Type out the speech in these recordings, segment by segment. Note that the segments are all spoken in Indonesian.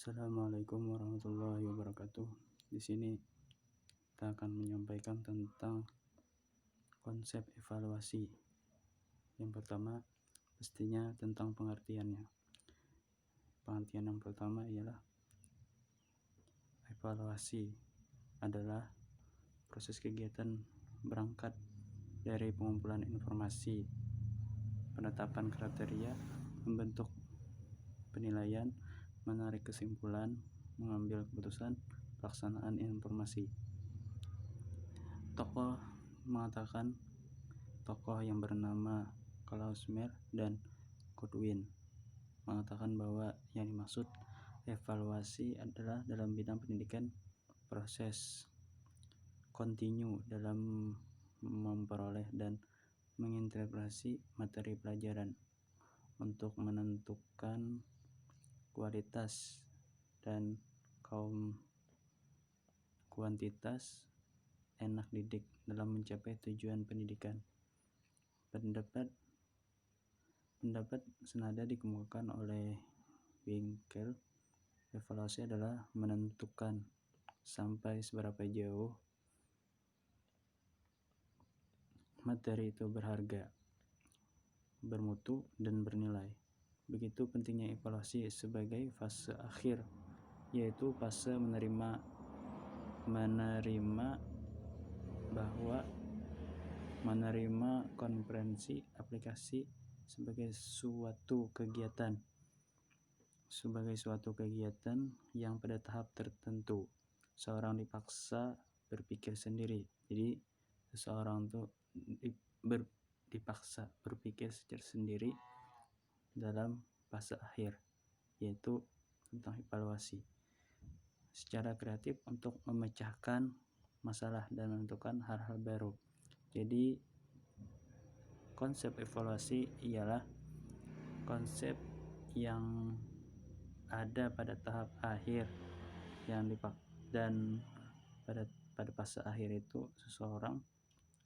Assalamualaikum warahmatullahi wabarakatuh. Di sini kita akan menyampaikan tentang konsep evaluasi. Yang pertama, pastinya tentang pengertiannya. Pengertian yang pertama ialah evaluasi adalah proses kegiatan berangkat dari pengumpulan informasi, penetapan kriteria, membentuk penilaian, menarik kesimpulan, mengambil keputusan, pelaksanaan informasi. Tokoh yang bernama Klaus Mer dan Goodwin mengatakan bahwa yang dimaksud evaluasi adalah dalam bidang pendidikan proses kontinu dalam memperoleh dan menginterpretasi materi pelajaran untuk menentukan kualitas dan kuantitas anak didik dalam mencapai tujuan pendidikan. Pendapat senada dikemukakan oleh Winkel. Evaluasi adalah menentukan sampai seberapa jauh materi itu berharga, bermutu, dan bernilai. Begitu pentingnya evaluasi sebagai fase akhir, yaitu fase menerima konferensi aplikasi sebagai suatu kegiatan yang pada tahap tertentu seorang dipaksa berpikir sendiri. Jadi seseorang itu dipaksa berpikir secara sendiri dalam fase akhir, yaitu tentang evaluasi secara kreatif untuk memecahkan masalah dan menentukan hal-hal baru. Jadi konsep evaluasi ialah konsep yang ada pada tahap akhir dan pada fase akhir itu seseorang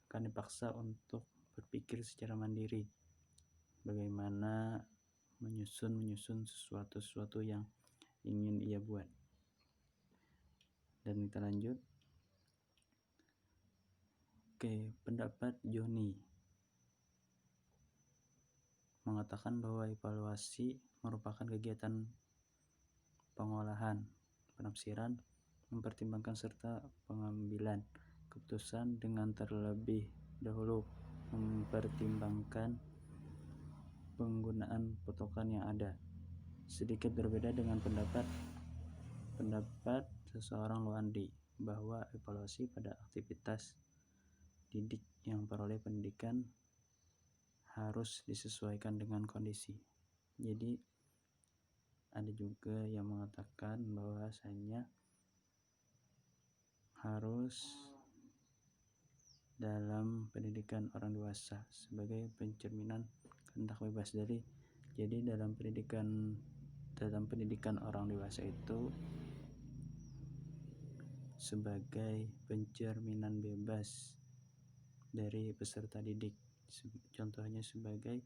akan dipaksa untuk berpikir secara mandiri bagaimana menyusun sesuatu yang ingin ia buat. Dan kita lanjut. Pendapat Johnny mengatakan bahwa evaluasi merupakan kegiatan pengolahan, penafsiran, mempertimbangkan serta pengambilan keputusan dengan terlebih dahulu mempertimbangkan penggunaan patokan yang ada. Sedikit berbeda dengan pendapat seseorang Loandi bahwa evaluasi pada aktivitas didik yang peroleh pendidikan harus disesuaikan dengan kondisi. Jadi ada juga yang mengatakan bahwasanya harus dalam pendidikan orang dewasa sebagai pencerminan kehendak bebas dari. Jadi dalam pendidikan orang dewasa itu sebagai pencerminan bebas dari peserta didik. Contohnya sebagai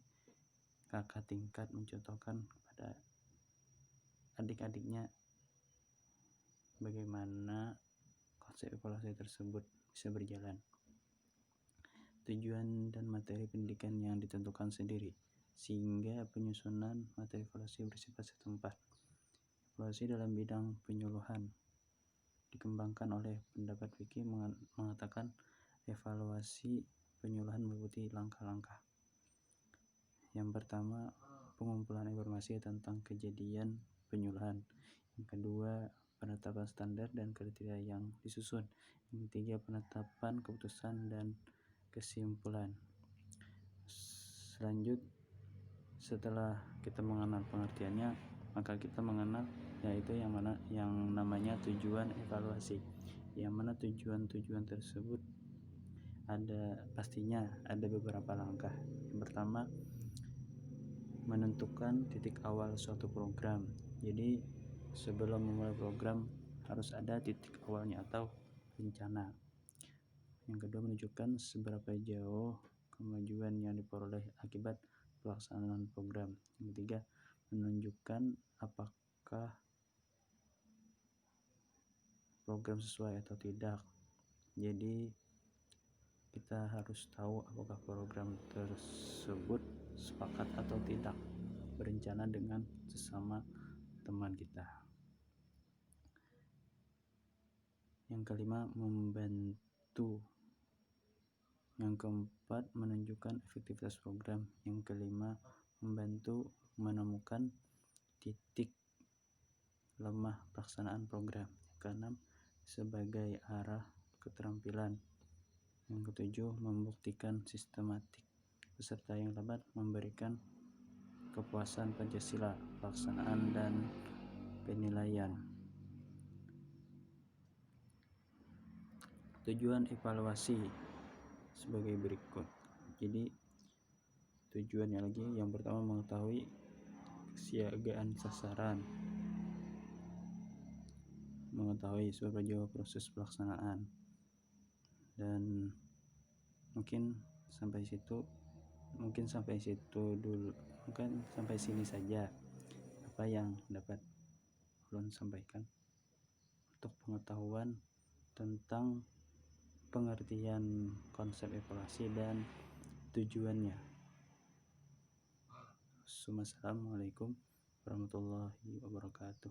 kakak tingkat mencontohkan kepada adik-adiknya bagaimana konsep evaluasi tersebut bisa berjalan. Tujuan dan materi pendidikan yang ditentukan sendiri, sehingga penyusunan materi evaluasi bersifat setempat. Evaluasi dalam bidang penyuluhan dikembangkan oleh pendapat Vicky mengatakan evaluasi penyuluhan meliputi langkah-langkah. Yang pertama, pengumpulan informasi tentang kejadian penyuluhan. Yang kedua, penetapan standar dan kriteria yang disusun. Yang ketiga, penetapan keputusan dan kesimpulan. Setelah kita mengenal pengertiannya, maka kita mengenal yaitu yang namanya tujuan evaluasi. Yang mana tujuan tersebut pastinya ada beberapa langkah. Yang pertama, menentukan titik awal suatu program. Jadi sebelum memulai program harus ada titik awalnya atau rencana. Yang kedua, menunjukkan seberapa jauh kemajuan yang diperoleh akibat pelaksanaan program. Yang ketiga, menunjukkan apakah program sesuai atau tidak. Jadi kita harus tahu apakah program tersebut sepakat atau tidak berencana dengan sesama teman kita. Yang kelima, membantu. Yang keempat, menunjukkan efektivitas program. Yang kelima, membantu menemukan titik lemah pelaksanaan program. Yang keenam, sebagai arah keterampilan. Yang ketujuh, membuktikan sistematik. Peserta yang dapat memberikan kepuasan Pancasila, pelaksanaan dan penilaian. Tujuan evaluasi sebagai berikut. Jadi tujuannya lagi, yang pertama mengetahui kesiagaan sasaran, mengetahui seberapa proses pelaksanaan, dan mungkin sampai situ dulu, mungkin sampai sini saja apa yang dapat ulun sampaikan untuk pengetahuan tentang pengertian konsep evaluasi dan tujuannya. Assalamualaikum warahmatullahi wabarakatuh.